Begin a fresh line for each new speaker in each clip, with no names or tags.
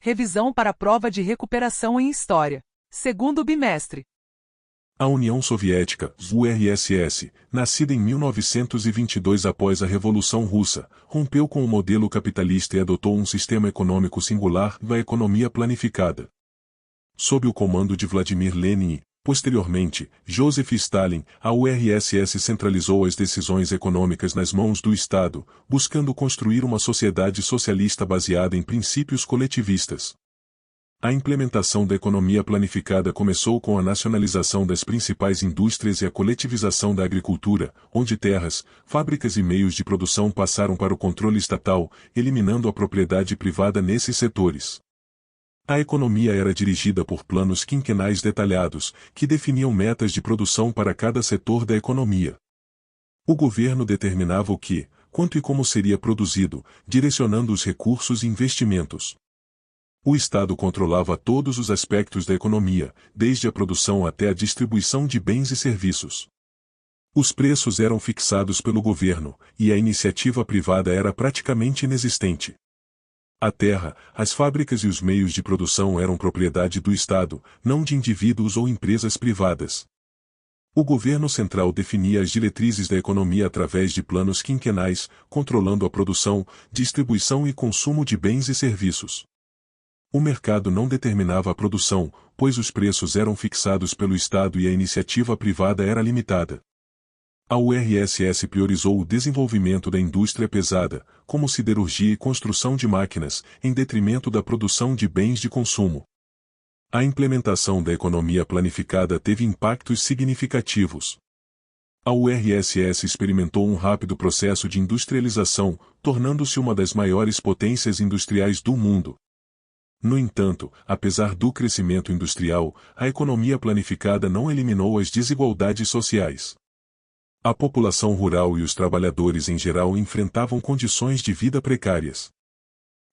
Revisão para a prova de recuperação em História. Segundo bimestre.
A União Soviética, URSS, nascida em 1922 após a Revolução Russa, rompeu com o modelo capitalista e adotou um sistema econômico singular, a economia planificada. Sob o comando de Vladimir Lenin e, posteriormente, Joseph Stalin, a URSS centralizou as decisões econômicas nas mãos do Estado, buscando construir uma sociedade socialista baseada em princípios coletivistas. A implementação da economia planificada começou com a nacionalização das principais indústrias e a coletivização da agricultura, onde terras, fábricas e meios de produção passaram para o controle estatal, eliminando a propriedade privada nesses setores. A economia era dirigida por planos quinquenais detalhados, que definiam metas de produção para cada setor da economia. O governo determinava o que, quanto e como seria produzido, direcionando os recursos e investimentos. O Estado controlava todos os aspectos da economia, desde a produção até a distribuição de bens e serviços. Os preços eram fixados pelo governo, e a iniciativa privada era praticamente inexistente. A terra, as fábricas e os meios de produção eram propriedade do Estado, não de indivíduos ou empresas privadas. O governo central definia as diretrizes da economia através de planos quinquenais, controlando a produção, distribuição e consumo de bens e serviços. O mercado não determinava a produção, pois os preços eram fixados pelo Estado e a iniciativa privada era limitada. A URSS priorizou o desenvolvimento da indústria pesada, como siderurgia e construção de máquinas, em detrimento da produção de bens de consumo. A implementação da economia planificada teve impactos significativos. A URSS experimentou um rápido processo de industrialização, tornando-se uma das maiores potências industriais do mundo. No entanto, apesar do crescimento industrial, a economia planificada não eliminou as desigualdades sociais. A população rural e os trabalhadores em geral enfrentavam condições de vida precárias.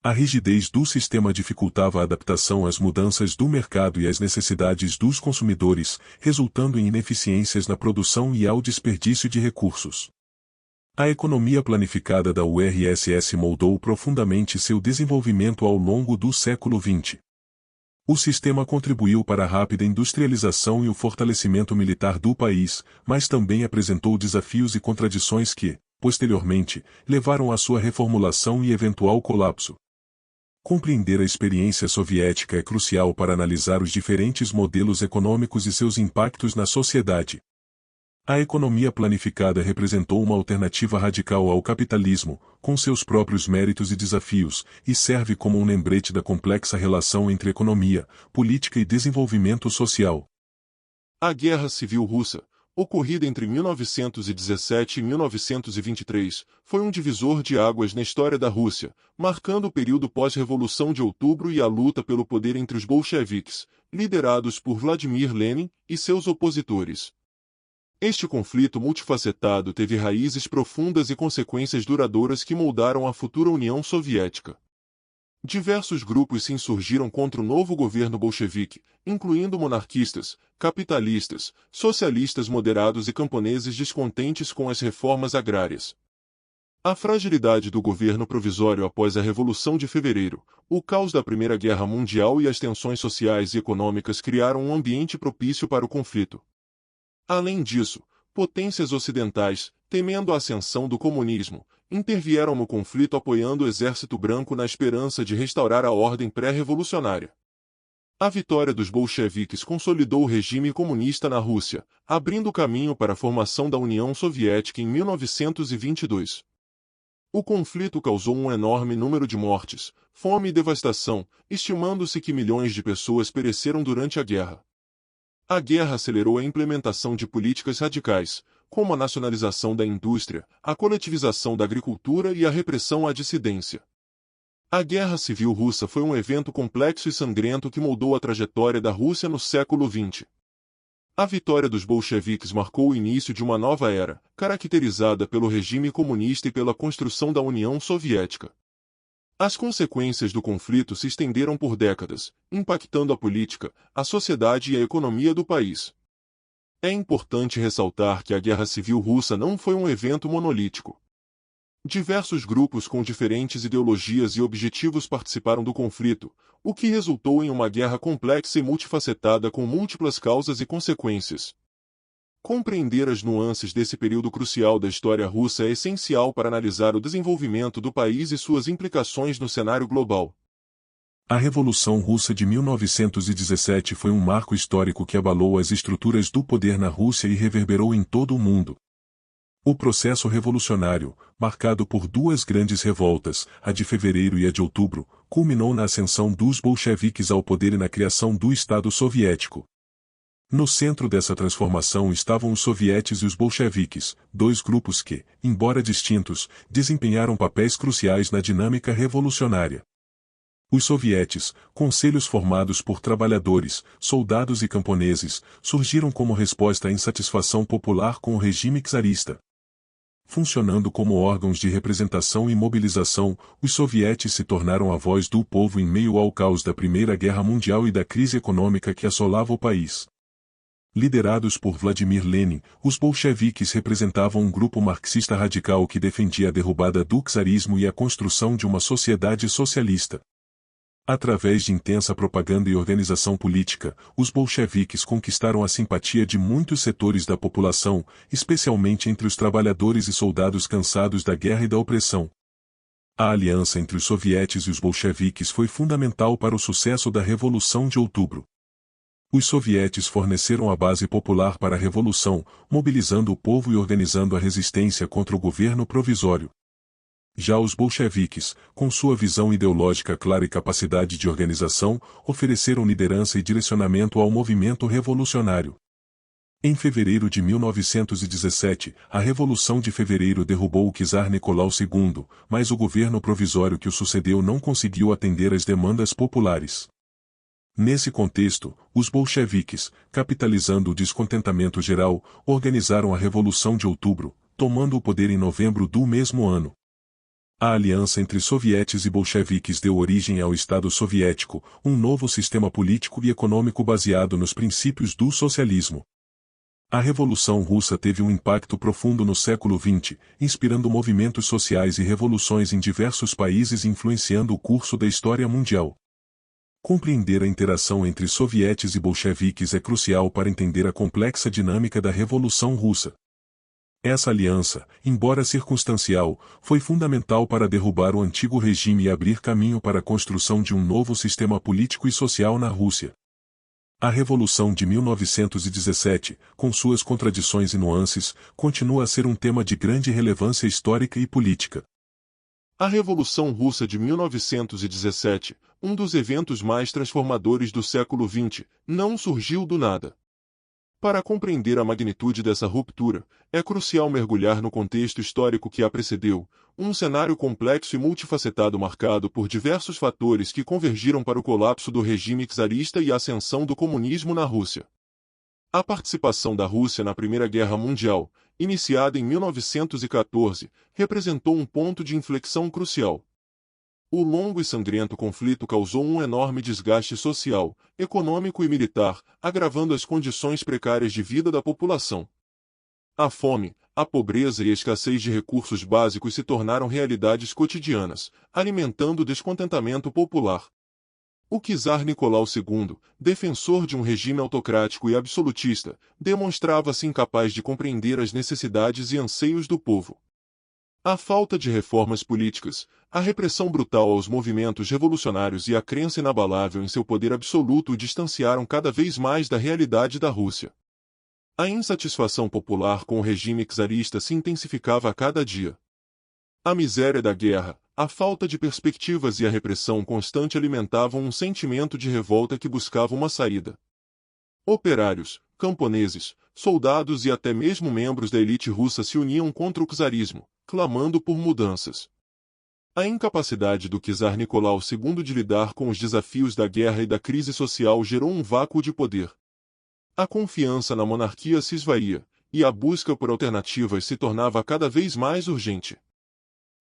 A rigidez do sistema dificultava a adaptação às mudanças do mercado e às necessidades dos consumidores, resultando em ineficiências na produção e ao desperdício de recursos. A economia planificada da URSS moldou profundamente seu desenvolvimento ao longo do século XX. O sistema contribuiu para a rápida industrialização e o fortalecimento militar do país, mas também apresentou desafios e contradições que, posteriormente, levaram à sua reformulação e eventual colapso. Compreender a experiência soviética é crucial para analisar os diferentes modelos econômicos e seus impactos na sociedade. A economia planificada representou uma alternativa radical ao capitalismo, com seus próprios méritos e desafios, e serve como um lembrete da complexa relação entre economia, política e desenvolvimento social.
A Guerra Civil Russa, ocorrida entre 1917 e 1923, foi um divisor de águas na história da Rússia, marcando o período pós-Revolução de Outubro e a luta pelo poder entre os bolcheviques, liderados por Vladimir Lenin, e seus opositores. Este conflito multifacetado teve raízes profundas e consequências duradouras que moldaram a futura União Soviética. Diversos grupos se insurgiram contra o novo governo bolchevique, incluindo monarquistas, capitalistas, socialistas moderados e camponeses descontentes com as reformas agrárias. A fragilidade do governo provisório após a Revolução de Fevereiro, o caos da Primeira Guerra Mundial e as tensões sociais e econômicas criaram um ambiente propício para o conflito. Além disso, potências ocidentais, temendo a ascensão do comunismo, intervieram no conflito apoiando o Exército Branco na esperança de restaurar a ordem pré-revolucionária. A vitória dos bolcheviques consolidou o regime comunista na Rússia, abrindo caminho para a formação da União Soviética em 1922. O conflito causou um enorme número de mortes, fome e devastação, estimando-se que milhões de pessoas pereceram durante a guerra. A guerra acelerou a implementação de políticas radicais, como a nacionalização da indústria, a coletivização da agricultura e a repressão à dissidência. A Guerra Civil Russa foi um evento complexo e sangrento que moldou a trajetória da Rússia no século XX. A vitória dos bolcheviques marcou o início de uma nova era, caracterizada pelo regime comunista e pela construção da União Soviética. As consequências do conflito se estenderam por décadas, impactando a política, a sociedade e a economia do país. É importante ressaltar que a Guerra Civil Russa não foi um evento monolítico. Diversos grupos com diferentes ideologias e objetivos participaram do conflito, o que resultou em uma guerra complexa e multifacetada com múltiplas causas e consequências. Compreender as nuances desse período crucial da história russa é essencial para analisar o desenvolvimento do país e suas implicações no cenário global.
A Revolução Russa de 1917 foi um marco histórico que abalou as estruturas do poder na Rússia e reverberou em todo o mundo. O processo revolucionário, marcado por duas grandes revoltas, a de fevereiro e a de outubro, culminou na ascensão dos bolcheviques ao poder e na criação do Estado soviético. No centro dessa transformação estavam os sovietes e os bolcheviques, dois grupos que, embora distintos, desempenharam papéis cruciais na dinâmica revolucionária. Os sovietes, conselhos formados por trabalhadores, soldados e camponeses, surgiram como resposta à insatisfação popular com o regime czarista. Funcionando como órgãos de representação e mobilização, os sovietes se tornaram a voz do povo em meio ao caos da Primeira Guerra Mundial e da crise econômica que assolava o país. Liderados por Vladimir Lenin, os bolcheviques representavam um grupo marxista radical que defendia a derrubada do czarismo e a construção de uma sociedade socialista. Através de intensa propaganda e organização política, os bolcheviques conquistaram a simpatia de muitos setores da população, especialmente entre os trabalhadores e soldados cansados da guerra e da opressão. A aliança entre os sovietes e os bolcheviques foi fundamental para o sucesso da Revolução de Outubro. Os sovietes forneceram a base popular para a revolução, mobilizando o povo e organizando a resistência contra o governo provisório. Já os bolcheviques, com sua visão ideológica clara e capacidade de organização, ofereceram liderança e direcionamento ao movimento revolucionário. Em fevereiro de 1917, a Revolução de Fevereiro derrubou o czar Nicolau II, mas o governo provisório que o sucedeu não conseguiu atender às demandas populares. Nesse contexto, os bolcheviques, capitalizando o descontentamento geral, organizaram a Revolução de Outubro, tomando o poder em novembro do mesmo ano. A aliança entre sovietes e bolcheviques deu origem ao Estado soviético, um novo sistema político e econômico baseado nos princípios do socialismo. A Revolução Russa teve um impacto profundo no século XX, inspirando movimentos sociais e revoluções em diversos países e influenciando o curso da história mundial. Compreender a interação entre sovietes e bolcheviques é crucial para entender a complexa dinâmica da Revolução Russa. Essa aliança, embora circunstancial, foi fundamental para derrubar o antigo regime e abrir caminho para a construção de um novo sistema político e social na Rússia. A Revolução de 1917, com suas contradições e nuances, continua a ser um tema de grande relevância histórica e política.
A Revolução Russa de 1917, um dos eventos mais transformadores do século XX, não surgiu do nada. Para compreender a magnitude dessa ruptura, é crucial mergulhar no contexto histórico que a precedeu, um cenário complexo e multifacetado marcado por diversos fatores que convergiram para o colapso do regime czarista e a ascensão do comunismo na Rússia. A participação da Rússia na Primeira Guerra Mundial, iniciada em 1914, representou um ponto de inflexão crucial. O longo e sangrento conflito causou um enorme desgaste social, econômico e militar, agravando as condições precárias de vida da população. A fome, a pobreza e a escassez de recursos básicos se tornaram realidades cotidianas, alimentando o descontentamento popular. O czar Nicolau II, defensor de um regime autocrático e absolutista, demonstrava-se incapaz de compreender as necessidades e anseios do povo. A falta de reformas políticas, a repressão brutal aos movimentos revolucionários e a crença inabalável em seu poder absoluto o distanciaram cada vez mais da realidade da Rússia. A insatisfação popular com o regime czarista se intensificava a cada dia. A miséria da guerra, a falta de perspectivas e a repressão constante alimentavam um sentimento de revolta que buscava uma saída. Operários, camponeses, soldados e até mesmo membros da elite russa se uniam contra o czarismo, clamando por mudanças. A incapacidade do czar Nicolau II de lidar com os desafios da guerra e da crise social gerou um vácuo de poder. A confiança na monarquia se esvaía, e a busca por alternativas se tornava cada vez mais urgente.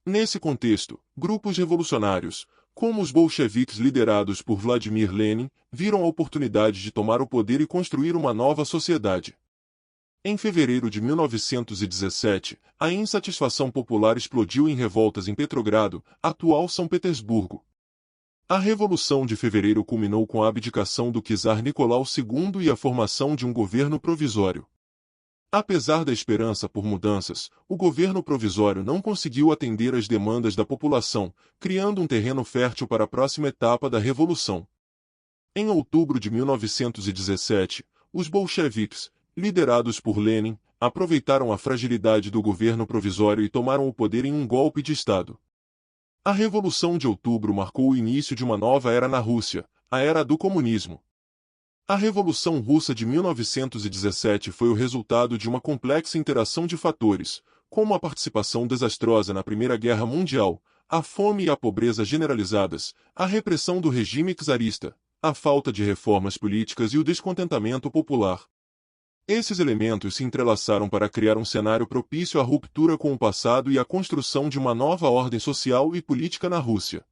Nesse contexto, grupos revolucionários, como os bolcheviques liderados por Vladimir Lenin, viram a oportunidade de tomar o poder e construir uma nova sociedade. Em fevereiro de 1917, a insatisfação popular explodiu em revoltas em Petrogrado, atual São Petersburgo. A Revolução de Fevereiro culminou com a abdicação do czar Nicolau II e a formação de um governo provisório. Apesar da esperança por mudanças, o governo provisório não conseguiu atender às demandas da população, criando um terreno fértil para a próxima etapa da Revolução. Em outubro de 1917, os bolcheviques, liderados por Lenin, aproveitaram a fragilidade do governo provisório e tomaram o poder em um golpe de Estado. A Revolução de Outubro marcou o início de uma nova era na Rússia, a Era do Comunismo. A Revolução Russa de 1917 foi o resultado de uma complexa interação de fatores, como a participação desastrosa na Primeira Guerra Mundial, a fome e a pobreza generalizadas, a repressão do regime czarista, a falta de reformas políticas e o descontentamento popular. Esses elementos se entrelaçaram para criar um cenário propício à ruptura com o passado e à construção de uma nova ordem social e política na Rússia.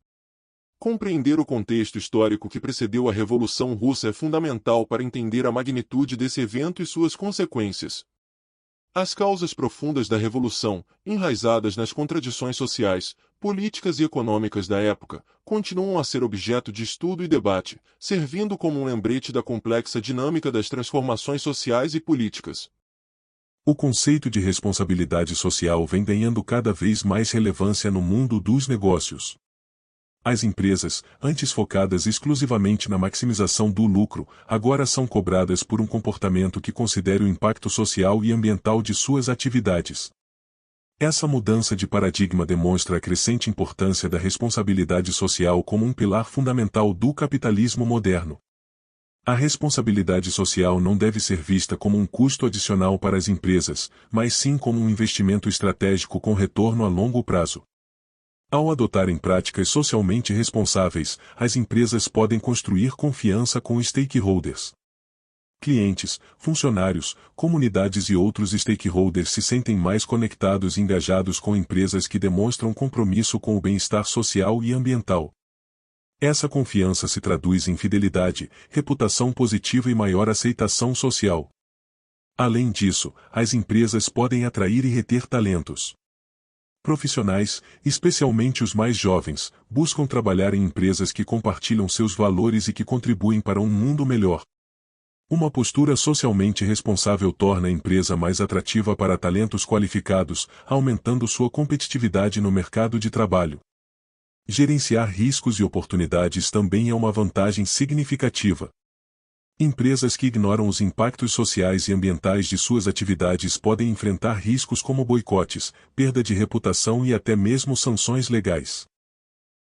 Compreender o contexto histórico que precedeu a Revolução Russa é fundamental para entender a magnitude desse evento e suas consequências. As causas profundas da Revolução, enraizadas nas contradições sociais, políticas e econômicas da época, continuam a ser objeto de estudo e debate, servindo como um lembrete da complexa dinâmica das transformações sociais e políticas.
O conceito de responsabilidade social vem ganhando cada vez mais relevância no mundo dos negócios. As empresas, antes focadas exclusivamente na maximização do lucro, agora são cobradas por um comportamento que considere o impacto social e ambiental de suas atividades. Essa mudança de paradigma demonstra a crescente importância da responsabilidade social como um pilar fundamental do capitalismo moderno. A responsabilidade social não deve ser vista como um custo adicional para as empresas, mas sim como um investimento estratégico com retorno a longo prazo. Ao adotarem práticas socialmente responsáveis, as empresas podem construir confiança com stakeholders. Clientes, funcionários, comunidades e outros stakeholders se sentem mais conectados e engajados com empresas que demonstram compromisso com o bem-estar social e ambiental. Essa confiança se traduz em fidelidade, reputação positiva e maior aceitação social. Além disso, as empresas podem atrair e reter talentos. Profissionais, especialmente os mais jovens, buscam trabalhar em empresas que compartilham seus valores e que contribuem para um mundo melhor. Uma postura socialmente responsável torna a empresa mais atrativa para talentos qualificados, aumentando sua competitividade no mercado de trabalho. Gerenciar riscos e oportunidades também é uma vantagem significativa. Empresas que ignoram os impactos sociais e ambientais de suas atividades podem enfrentar riscos como boicotes, perda de reputação e até mesmo sanções legais.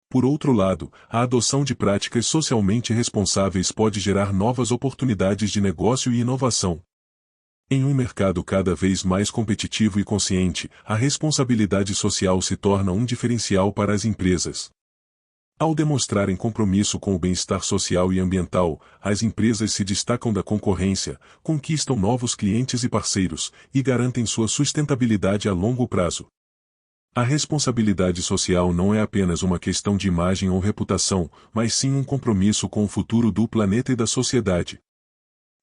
Por outro lado, a adoção de práticas socialmente responsáveis pode gerar novas oportunidades de negócio e inovação. Em um mercado cada vez mais competitivo e consciente, a responsabilidade social se torna um diferencial para as empresas. Ao demonstrarem compromisso com o bem-estar social e ambiental, as empresas se destacam da concorrência, conquistam novos clientes e parceiros, e garantem sua sustentabilidade a longo prazo. A responsabilidade social não é apenas uma questão de imagem ou reputação, mas sim um compromisso com o futuro do planeta e da sociedade.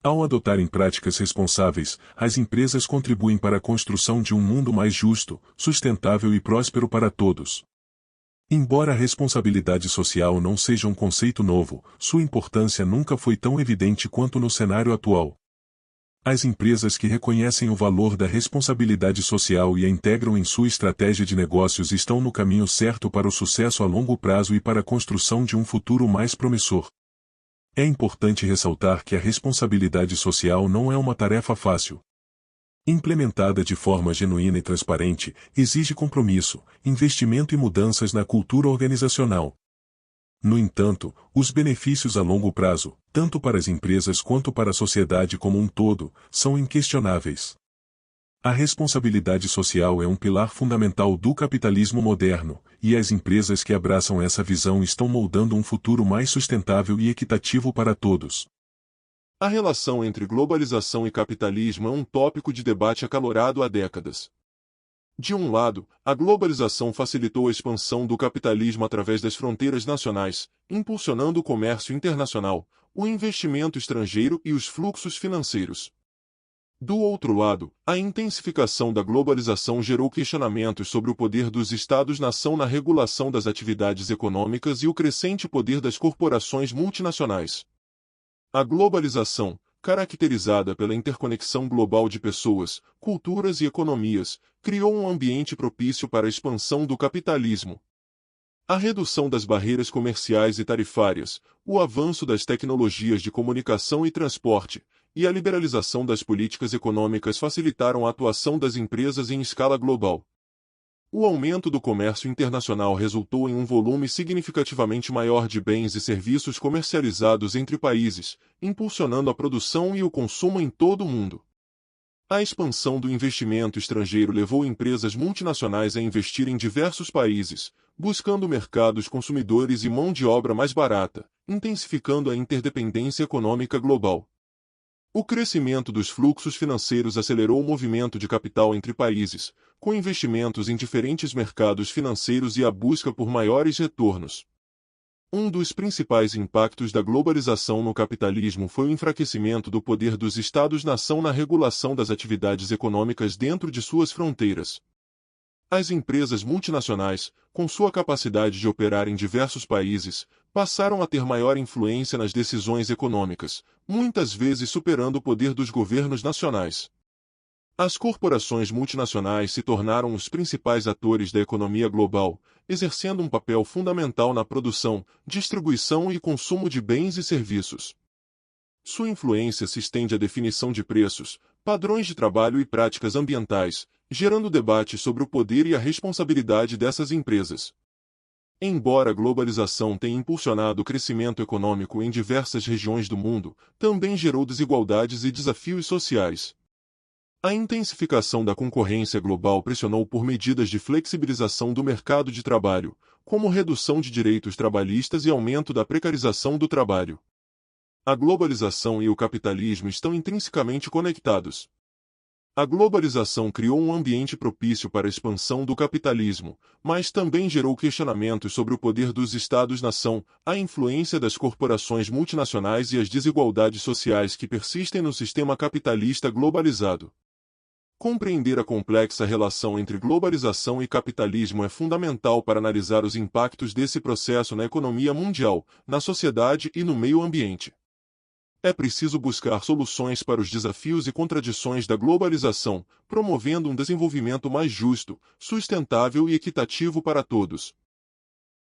Ao adotarem práticas responsáveis, as empresas contribuem para a construção de um mundo mais justo, sustentável e próspero para todos. Embora a responsabilidade social não seja um conceito novo, sua importância nunca foi tão evidente quanto no cenário atual. As empresas que reconhecem o valor da responsabilidade social e a integram em sua estratégia de negócios estão no caminho certo para o sucesso a longo prazo e para a construção de um futuro mais promissor. É importante ressaltar que a responsabilidade social não é uma tarefa fácil. Implementada de forma genuína e transparente, exige compromisso, investimento e mudanças na cultura organizacional. No entanto, os benefícios a longo prazo, tanto para as empresas quanto para a sociedade como um todo, são inquestionáveis. A responsabilidade social é um pilar fundamental do capitalismo moderno, e as empresas que abraçam essa visão estão moldando um futuro mais sustentável e equitativo para todos.
A relação entre globalização e capitalismo é um tópico de debate acalorado há décadas. De um lado, a globalização facilitou a expansão do capitalismo através das fronteiras nacionais, impulsionando o comércio internacional, o investimento estrangeiro e os fluxos financeiros. Do outro lado, a intensificação da globalização gerou questionamentos sobre o poder dos Estados-nação na regulação das atividades econômicas e o crescente poder das corporações multinacionais. A globalização, caracterizada pela interconexão global de pessoas, culturas e economias, criou um ambiente propício para a expansão do capitalismo. A redução das barreiras comerciais e tarifárias, o avanço das tecnologias de comunicação e transporte, e a liberalização das políticas econômicas facilitaram a atuação das empresas em escala global. O aumento do comércio internacional resultou em um volume significativamente maior de bens e serviços comercializados entre países, impulsionando a produção e o consumo em todo o mundo. A expansão do investimento estrangeiro levou empresas multinacionais a investir em diversos países, buscando mercados consumidores e mão de obra mais barata, intensificando a interdependência econômica global. O crescimento dos fluxos financeiros acelerou o movimento de capital entre países, com investimentos em diferentes mercados financeiros e a busca por maiores retornos. Um dos principais impactos da globalização no capitalismo foi o enfraquecimento do poder dos Estados-nação na regulação das atividades econômicas dentro de suas fronteiras. As empresas multinacionais, com sua capacidade de operar em diversos países, passaram a ter maior influência nas decisões econômicas, muitas vezes superando o poder dos governos nacionais. As corporações multinacionais se tornaram os principais atores da economia global, exercendo um papel fundamental na produção, distribuição e consumo de bens e serviços. Sua influência se estende à definição de preços, padrões de trabalho e práticas ambientais, gerando debate sobre o poder e a responsabilidade dessas empresas. Embora a globalização tenha impulsionado o crescimento econômico em diversas regiões do mundo, também gerou desigualdades e desafios sociais. A intensificação da concorrência global pressionou por medidas de flexibilização do mercado de trabalho, como redução de direitos trabalhistas e aumento da precarização do trabalho. A globalização e o capitalismo estão intrinsecamente conectados. A globalização criou um ambiente propício para a expansão do capitalismo, mas também gerou questionamentos sobre o poder dos Estados-nação, a influência das corporações multinacionais e as desigualdades sociais que persistem no sistema capitalista globalizado. Compreender a complexa relação entre globalização e capitalismo é fundamental para analisar os impactos desse processo na economia mundial, na sociedade e no meio ambiente. É preciso buscar soluções para os desafios e contradições da globalização, promovendo um desenvolvimento mais justo, sustentável e equitativo para todos.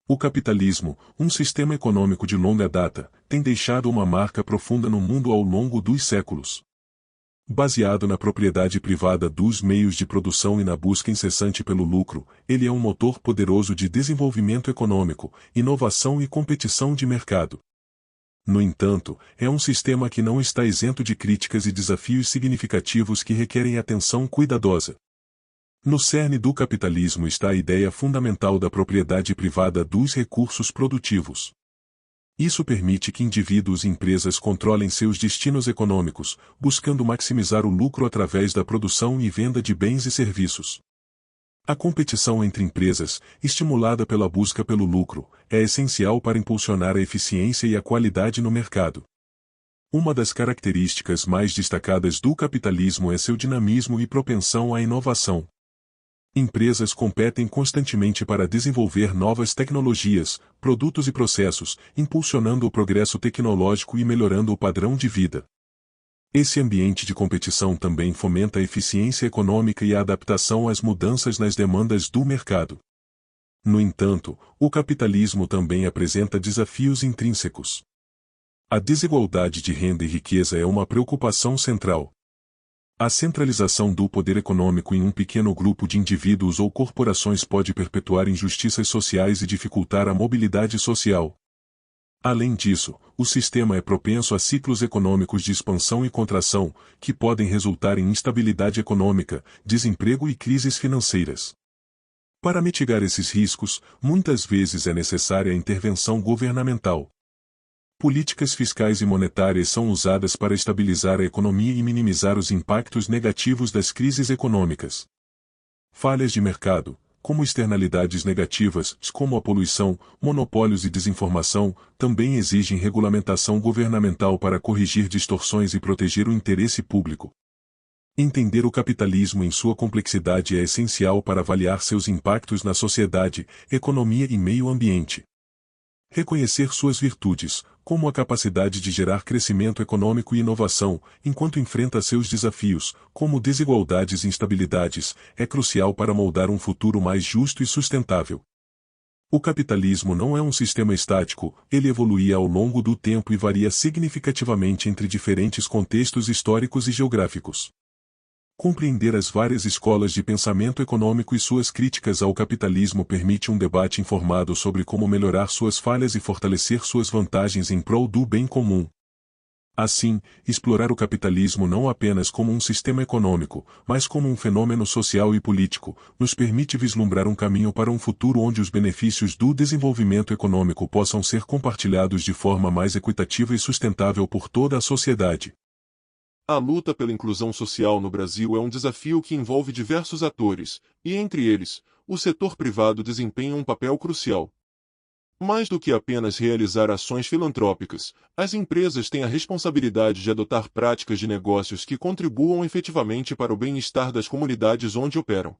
O capitalismo, um sistema econômico de longa data, tem deixado uma marca profunda no mundo ao longo dos séculos. Baseado na propriedade privada dos meios de produção e na busca incessante pelo lucro, ele é um motor poderoso de desenvolvimento econômico, inovação e competição de mercado. No entanto, é um sistema que não está isento de críticas e desafios significativos que requerem atenção cuidadosa. No cerne do capitalismo está a ideia fundamental da propriedade privada dos recursos produtivos. Isso permite que indivíduos e empresas controlem seus destinos econômicos, buscando maximizar o lucro através da produção e venda de bens e serviços. A competição entre empresas, estimulada pela busca pelo lucro, é essencial para impulsionar a eficiência e a qualidade no mercado. Uma das características mais destacadas do capitalismo é seu dinamismo e propensão à inovação. Empresas competem constantemente para desenvolver novas tecnologias, produtos e processos, impulsionando o progresso tecnológico e melhorando o padrão de vida. Esse ambiente de competição também fomenta a eficiência econômica e a adaptação às mudanças nas demandas do mercado. No entanto, o capitalismo também apresenta desafios intrínsecos. A desigualdade de renda e riqueza é uma preocupação central. A centralização do poder econômico em um pequeno grupo de indivíduos ou corporações pode perpetuar injustiças sociais e dificultar a mobilidade social. Além disso, o sistema é propenso a ciclos econômicos de expansão e contração, que podem resultar em instabilidade econômica, desemprego e crises financeiras. Para mitigar esses riscos, muitas vezes é necessária a intervenção governamental. Políticas fiscais e monetárias são usadas para estabilizar a economia e minimizar os impactos negativos das crises econômicas. Falhas de mercado, como externalidades negativas, como a poluição, monopólios e desinformação, também exigem regulamentação governamental para corrigir distorções e proteger o interesse público. Entender o capitalismo em sua complexidade é essencial para avaliar seus impactos na sociedade, economia e meio ambiente. Reconhecer suas virtudes, como a capacidade de gerar crescimento econômico e inovação, enquanto enfrenta seus desafios, como desigualdades e instabilidades, é crucial para moldar um futuro mais justo e sustentável. O capitalismo não é um sistema estático, ele evolui ao longo do tempo e varia significativamente entre diferentes contextos históricos e geográficos. Compreender as várias escolas de pensamento econômico e suas críticas ao capitalismo permite um debate informado sobre como melhorar suas falhas e fortalecer suas vantagens em prol do bem comum. Assim, explorar o capitalismo não apenas como um sistema econômico, mas como um fenômeno social e político, nos permite vislumbrar um caminho para um futuro onde os benefícios do desenvolvimento econômico possam ser compartilhados de forma mais equitativa e sustentável por toda a sociedade.
A luta pela inclusão social no Brasil é um desafio que envolve diversos atores, e entre eles, o setor privado desempenha um papel crucial. Mais do que apenas realizar ações filantrópicas, as empresas têm a responsabilidade de adotar práticas de negócios que contribuam efetivamente para o bem-estar das comunidades onde operam.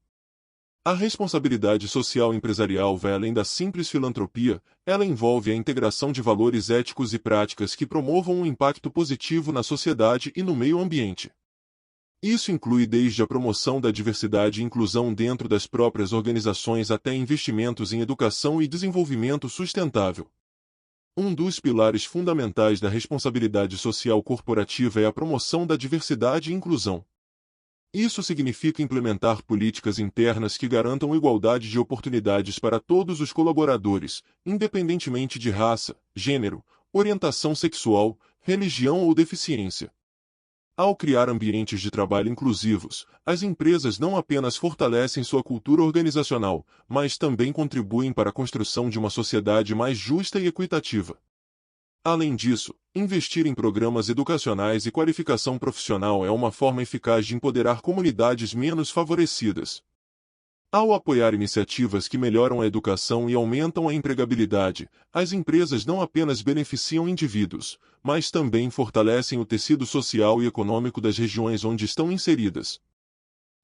A responsabilidade social empresarial vai além da simples filantropia, ela envolve a integração de valores éticos e práticas que promovam um impacto positivo na sociedade e no meio ambiente. Isso inclui desde a promoção da diversidade e inclusão dentro das próprias organizações até investimentos em educação e desenvolvimento sustentável. Um dos pilares fundamentais da responsabilidade social corporativa é a promoção da diversidade e inclusão. Isso significa implementar políticas internas que garantam igualdade de oportunidades para todos os colaboradores, independentemente de raça, gênero, orientação sexual, religião ou deficiência. Ao criar ambientes de trabalho inclusivos, as empresas não apenas fortalecem sua cultura organizacional, mas também contribuem para a construção de uma sociedade mais justa e equitativa. Além disso, investir em programas educacionais e qualificação profissional é uma forma eficaz de empoderar comunidades menos favorecidas. Ao apoiar iniciativas que melhoram a educação e aumentam a empregabilidade, as empresas não apenas beneficiam indivíduos, mas também fortalecem o tecido social e econômico das regiões onde estão inseridas.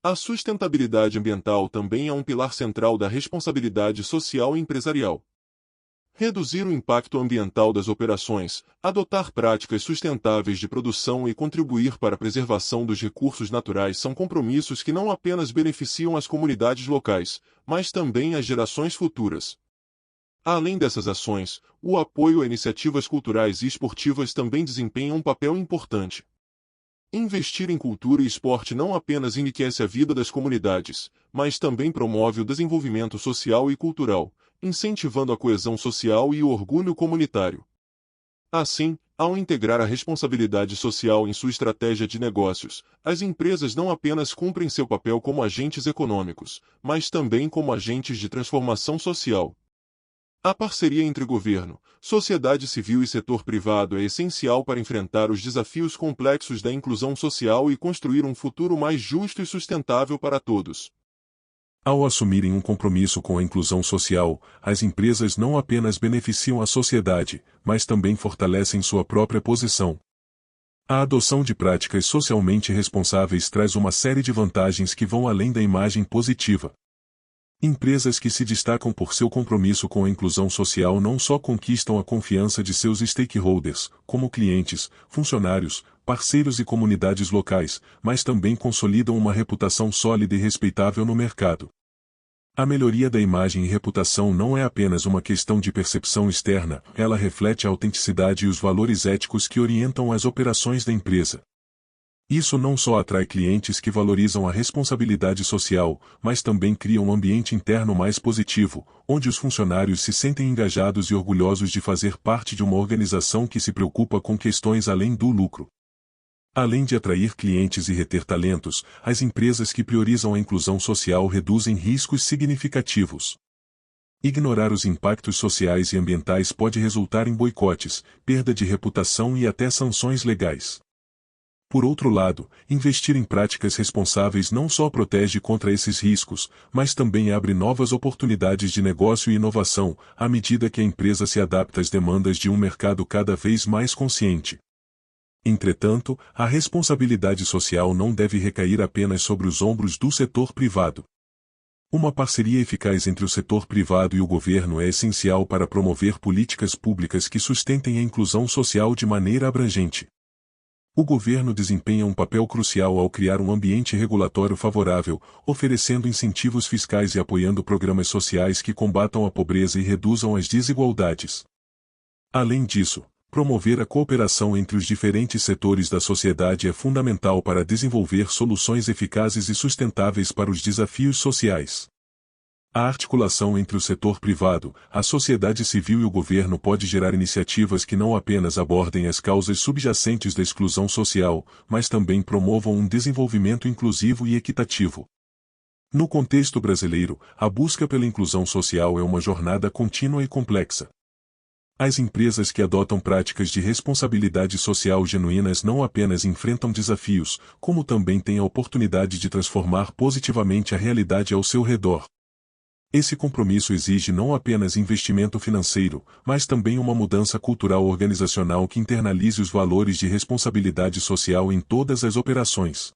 A sustentabilidade ambiental também é um pilar central da responsabilidade social e empresarial. Reduzir o impacto ambiental das operações, adotar práticas sustentáveis de produção e contribuir para a preservação dos recursos naturais são compromissos que não apenas beneficiam as comunidades locais, mas também as gerações futuras. Além dessas ações, o apoio a iniciativas culturais e esportivas também desempenha um papel importante. Investir em cultura e esporte não apenas enriquece a vida das comunidades, mas também promove o desenvolvimento social e cultural, incentivando a coesão social e o orgulho comunitário. Assim, ao integrar a responsabilidade social em sua estratégia de negócios, as empresas não apenas cumprem seu papel como agentes econômicos, mas também como agentes de transformação social. A parceria entre governo, sociedade civil e setor privado é essencial para enfrentar os desafios complexos da inclusão social e construir um futuro mais justo e sustentável para todos.
Ao assumirem um compromisso com a inclusão social, as empresas não apenas beneficiam a sociedade, mas também fortalecem sua própria posição. A adoção de práticas socialmente responsáveis traz uma série de vantagens que vão além da imagem positiva. Empresas que se destacam por seu compromisso com a inclusão social não só conquistam a confiança de seus stakeholders, como clientes, funcionários, parceiros e comunidades locais, mas também consolidam uma reputação sólida e respeitável no mercado. A melhoria da imagem e reputação não é apenas uma questão de percepção externa, ela reflete a autenticidade e os valores éticos que orientam as operações da empresa. Isso não só atrai clientes que valorizam a responsabilidade social, mas também cria um ambiente interno mais positivo, onde os funcionários se sentem engajados e orgulhosos de fazer parte de uma organização que se preocupa com questões além do lucro. Além de atrair clientes e reter talentos, as empresas que priorizam a inclusão social reduzem riscos significativos. Ignorar os impactos sociais e ambientais pode resultar em boicotes, perda de reputação e até sanções legais. Por outro lado, investir em práticas responsáveis não só protege contra esses riscos, mas também abre novas oportunidades de negócio e inovação, à medida que a empresa se adapta às demandas de um mercado cada vez mais consciente. Entretanto, a responsabilidade social não deve recair apenas sobre os ombros do setor privado. Uma parceria eficaz entre o setor privado e o governo é essencial para promover políticas públicas que sustentem a inclusão social de maneira abrangente. O governo desempenha um papel crucial ao criar um ambiente regulatório favorável, oferecendo incentivos fiscais e apoiando programas sociais que combatam a pobreza e reduzam as desigualdades. Além disso, promover a cooperação entre os diferentes setores da sociedade é fundamental para desenvolver soluções eficazes e sustentáveis para os desafios sociais. A articulação entre o setor privado, a sociedade civil e o governo pode gerar iniciativas que não apenas abordem as causas subjacentes da exclusão social, mas também promovam um desenvolvimento inclusivo e equitativo. No contexto brasileiro, a busca pela inclusão social é uma jornada contínua e complexa. As empresas que adotam práticas de responsabilidade social genuínas não apenas enfrentam desafios, como também têm a oportunidade de transformar positivamente a realidade ao seu redor. Esse compromisso exige não apenas investimento financeiro, mas também uma mudança cultural organizacional que internalize os valores de responsabilidade social em todas as operações.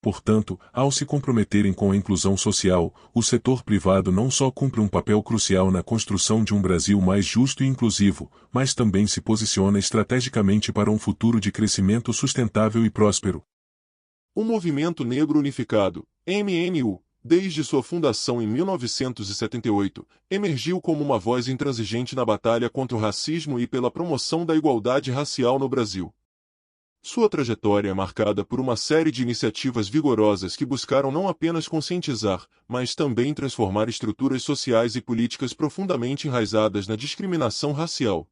Portanto, ao se comprometerem com a inclusão social, o setor privado não só cumpre um papel crucial na construção de um Brasil mais justo e inclusivo, mas também se posiciona estrategicamente para um futuro de crescimento sustentável e próspero.
O Movimento Negro Unificado, MNU, desde sua fundação em 1978, emergiu como uma voz intransigente na batalha contra o racismo e pela promoção da igualdade racial no Brasil. Sua trajetória é marcada por uma série de iniciativas vigorosas que buscaram não apenas conscientizar, mas também transformar estruturas sociais e políticas profundamente enraizadas na discriminação racial.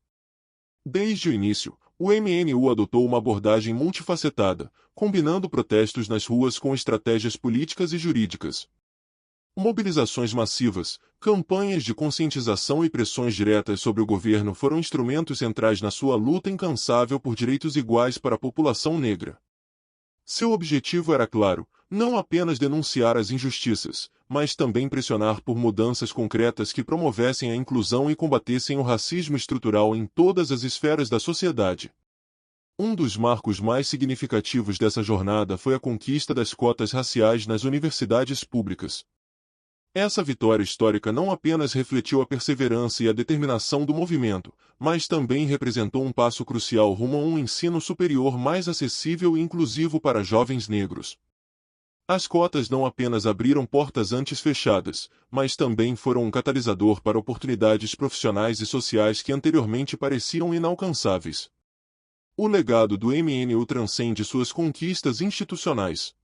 Desde o início, o MNU adotou uma abordagem multifacetada, combinando protestos nas ruas com estratégias políticas e jurídicas. Mobilizações massivas, campanhas de conscientização e pressões diretas sobre o governo foram instrumentos centrais na sua luta incansável por direitos iguais para a população negra. Seu objetivo era claro, não apenas denunciar as injustiças, mas também pressionar por mudanças concretas que promovessem a inclusão e combatessem o racismo estrutural em todas as esferas da sociedade. Um dos marcos mais significativos dessa jornada foi a conquista das cotas raciais nas universidades públicas. Essa vitória histórica não apenas refletiu a perseverança e a determinação do movimento, mas também representou um passo crucial rumo a um ensino superior mais acessível e inclusivo para jovens negros. As cotas não apenas abriram portas antes fechadas, mas também foram um catalisador para oportunidades profissionais e sociais que anteriormente pareciam inalcançáveis. O legado do MNU transcende suas conquistas institucionais.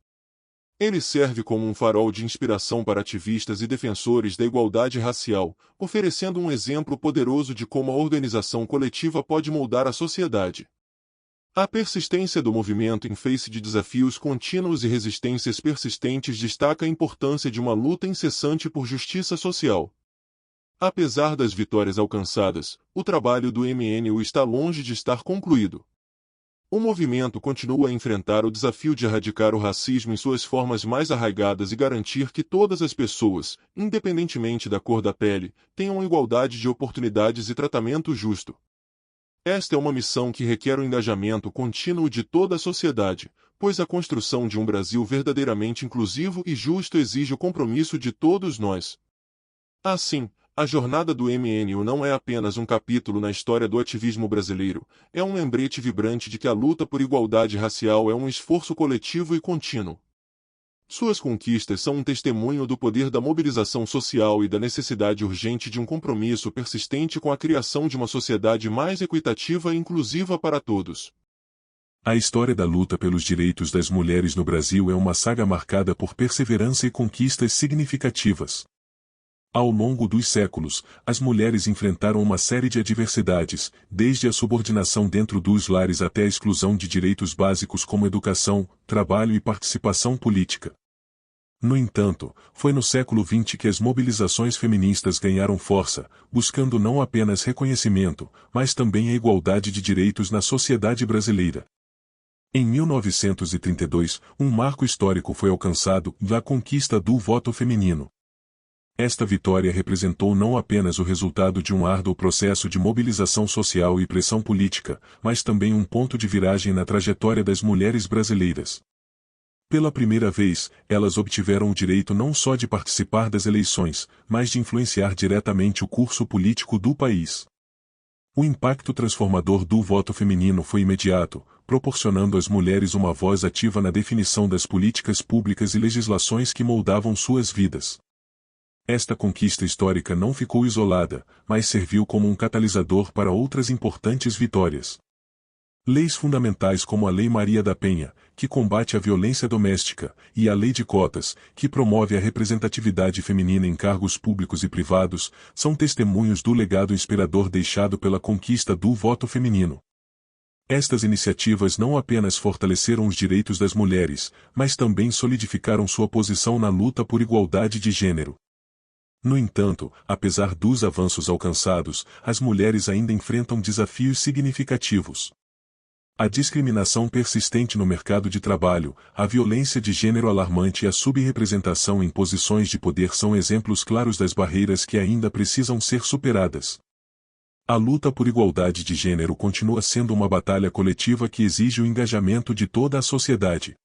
Ele serve como um farol de inspiração para ativistas e defensores da igualdade racial, oferecendo um exemplo poderoso de como a organização coletiva pode moldar a sociedade. A persistência do movimento em face de desafios contínuos e resistências persistentes destaca a importância de uma luta incessante por justiça social. Apesar das vitórias alcançadas, o trabalho do MNU está longe de estar concluído. O movimento continua a enfrentar o desafio de erradicar o racismo em suas formas mais arraigadas e garantir que todas as pessoas, independentemente da cor da pele, tenham igualdade de oportunidades e tratamento justo. Esta é uma missão que requer o engajamento contínuo de toda a sociedade, pois a construção de um Brasil verdadeiramente inclusivo e justo exige o compromisso de todos nós. Assim, a jornada do MNU não é apenas um capítulo na história do ativismo brasileiro, é um lembrete vibrante de que a luta por igualdade racial é um esforço coletivo e contínuo. Suas conquistas são um testemunho do poder da mobilização social e da necessidade urgente de um compromisso persistente com a criação de uma sociedade mais equitativa e inclusiva para todos.
A história da luta pelos direitos das mulheres no Brasil é uma saga marcada por perseverança e conquistas significativas. Ao longo dos séculos, as mulheres enfrentaram uma série de adversidades, desde a subordinação dentro dos lares até a exclusão de direitos básicos como educação, trabalho e participação política. No entanto, foi no século XX que as mobilizações feministas ganharam força, buscando não apenas reconhecimento, mas também a igualdade de direitos na sociedade brasileira. Em 1932, um marco histórico foi alcançado, a conquista do voto feminino. Esta vitória representou não apenas o resultado de um árduo processo de mobilização social e pressão política, mas também um ponto de viragem na trajetória das mulheres brasileiras. Pela primeira vez, elas obtiveram o direito não só de participar das eleições, mas de influenciar diretamente o curso político do país. O impacto transformador do voto feminino foi imediato, proporcionando às mulheres uma voz ativa na definição das políticas públicas e legislações que moldavam suas vidas. Esta conquista histórica não ficou isolada, mas serviu como um catalisador para outras importantes vitórias. Leis fundamentais como a Lei Maria da Penha, que combate a violência doméstica, e a Lei de Cotas, que promove a representatividade feminina em cargos públicos e privados, são testemunhos do legado inspirador deixado pela conquista do voto feminino. Estas iniciativas não apenas fortaleceram os direitos das mulheres, mas também solidificaram sua posição na luta por igualdade de gênero. No entanto, apesar dos avanços alcançados, as mulheres ainda enfrentam desafios significativos. A discriminação persistente no mercado de trabalho, a violência de gênero alarmante e a subrepresentação em posições de poder são exemplos claros das barreiras que ainda precisam ser superadas. A luta por igualdade de gênero continua sendo uma batalha coletiva que exige o engajamento de toda a sociedade.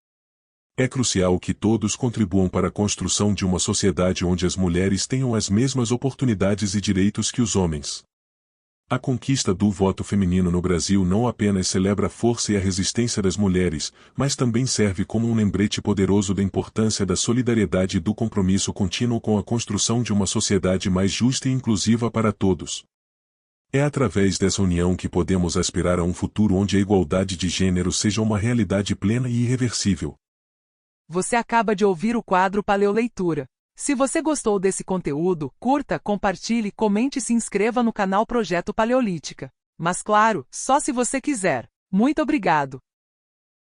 É crucial que todos contribuam para a construção de uma sociedade onde as mulheres tenham as mesmas oportunidades e direitos que os homens. A conquista do voto feminino no Brasil não apenas celebra a força e a resistência das mulheres, mas também serve como um lembrete poderoso da importância da solidariedade e do compromisso contínuo com a construção de uma sociedade mais justa e inclusiva para todos. É através dessa união que podemos aspirar a um futuro onde a igualdade de gênero seja uma realidade plena e irreversível.
Você acaba de ouvir o quadro Paleoleitura. Se você gostou desse conteúdo, curta, compartilhe, comente e se inscreva no canal Projeto Paleolítica. Mas claro, só se você quiser. Muito obrigado!